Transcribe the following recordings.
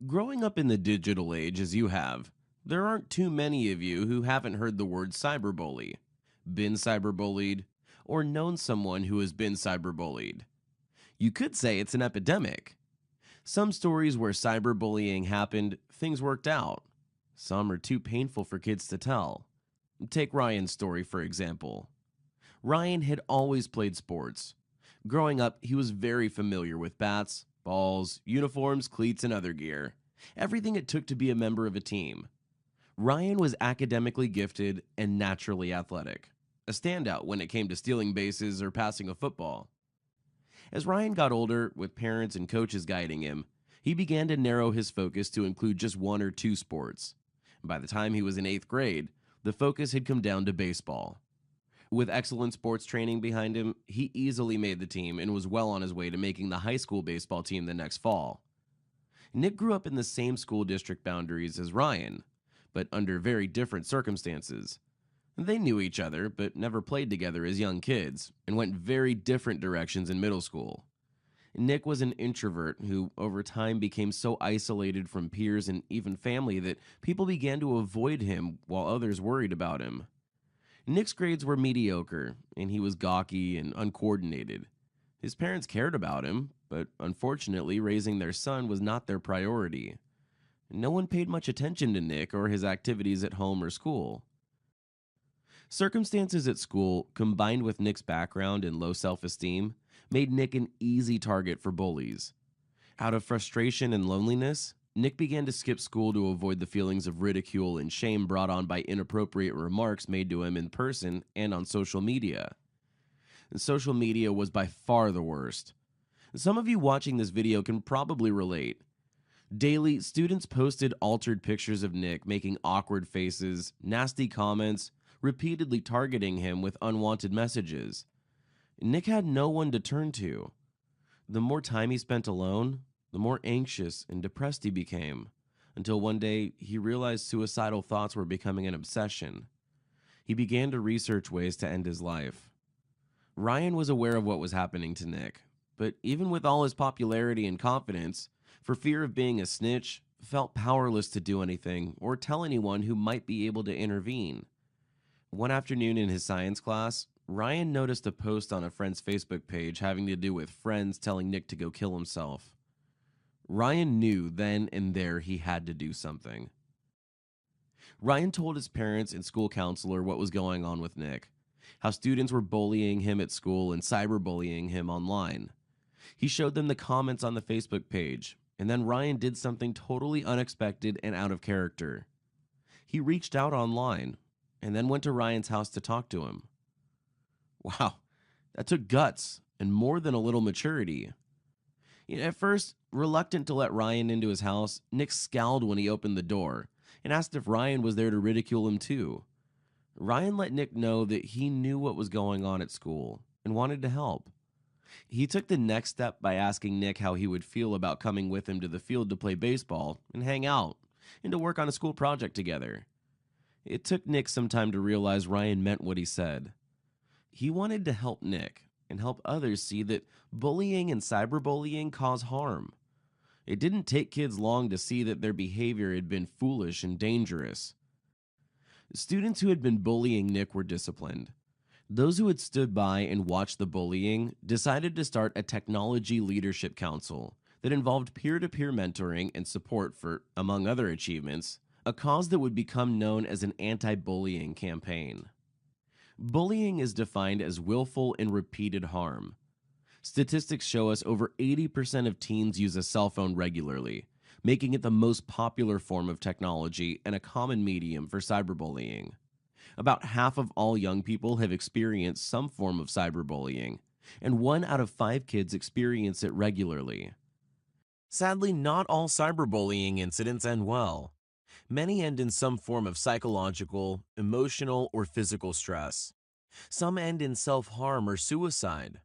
Growing up in the digital age as you have, there aren't too many of you who haven't heard the word cyberbully, been cyberbullied, or known someone who has been cyberbullied. You could say it's an epidemic. Some stories where cyberbullying happened, things worked out. Some are too painful for kids to tell. Take Ryan's story, for example. Ryan had always played sports. Growing up, he was very familiar with bats, balls, uniforms, cleats, and other gear. Everything it took to be a member of a team. Ryan was academically gifted and naturally athletic, a standout when it came to stealing bases or passing a football. As Ryan got older, with parents and coaches guiding him, he began to narrow his focus to include just one or two sports. By the time he was in 8th grade, the focus had come down to baseball. With excellent sports training behind him, he easily made the team and was well on his way to making the high school baseball team the next fall. Nick grew up in the same school district boundaries as Ryan, but under very different circumstances. They knew each other, but never played together as young kids, and went very different directions in middle school. Nick was an introvert who, over time, became so isolated from peers and even family that people began to avoid him while others worried about him. Nick's grades were mediocre, and he was gawky and uncoordinated. His parents cared about him, but unfortunately, raising their son was not their priority. No one paid much attention to Nick or his activities at home or school. Circumstances at school, combined with Nick's background and low self-esteem, made Nick an easy target for bullies. Out of frustration and loneliness, Nick began to skip school to avoid the feelings of ridicule and shame brought on by inappropriate remarks made to him in person and on social media. Social media was by far the worst. Some of you watching this video can probably relate. Daily, students posted altered pictures of Nick making awkward faces, nasty comments, repeatedly targeting him with unwanted messages. Nick had no one to turn to. The more time he spent alone, the more anxious and depressed he became, until one day he realized suicidal thoughts were becoming an obsession. He began to research ways to end his life. Ryan was aware of what was happening to Nick, but even with all his popularity and confidence, for fear of being a snitch, felt powerless to do anything or tell anyone who might be able to intervene. One afternoon in his science class, Ryan noticed a post on a friend's Facebook page having to do with friends telling Nick to go kill himself. Ryan knew then and there he had to do something. Ryan told his parents and school counselor what was going on with Nick, how students were bullying him at school and cyberbullying him online. He showed them the comments on the Facebook page, and then Ryan did something totally unexpected and out of character. He reached out online and then went to Ryan's house to talk to him. Wow, that took guts and more than a little maturity. At first, reluctant to let Ryan into his house, Nick scowled when he opened the door and asked if Ryan was there to ridicule him too. Ryan let Nick know that he knew what was going on at school and wanted to help. He took the next step by asking Nick how he would feel about coming with him to the field to play baseball and hang out and to work on a school project together. It took Nick some time to realize Ryan meant what he said. He wanted to help Nick and help others see that bullying and cyberbullying cause harm. It didn't take kids long to see that their behavior had been foolish and dangerous. Students who had been bullying Nick were disciplined. Those who had stood by and watched the bullying decided to start a technology leadership council that involved peer-to-peer mentoring and support for, among other achievements, a cause that would become known as an anti-bullying campaign. Bullying is defined as willful and repeated harm. Statistics show us over 80% of teens use a cell phone regularly, making it the most popular form of technology and a common medium for cyberbullying. About half of all young people have experienced some form of cyberbullying, and 1 out of 5 kids experience it regularly. Sadly, not all cyberbullying incidents end well. Many end in some form of psychological, emotional, or physical stress. Some end in self-harm or suicide.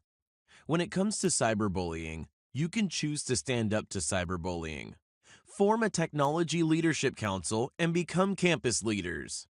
When it comes to cyberbullying, you can choose to stand up to cyberbullying. Form a technology leadership council and become campus leaders.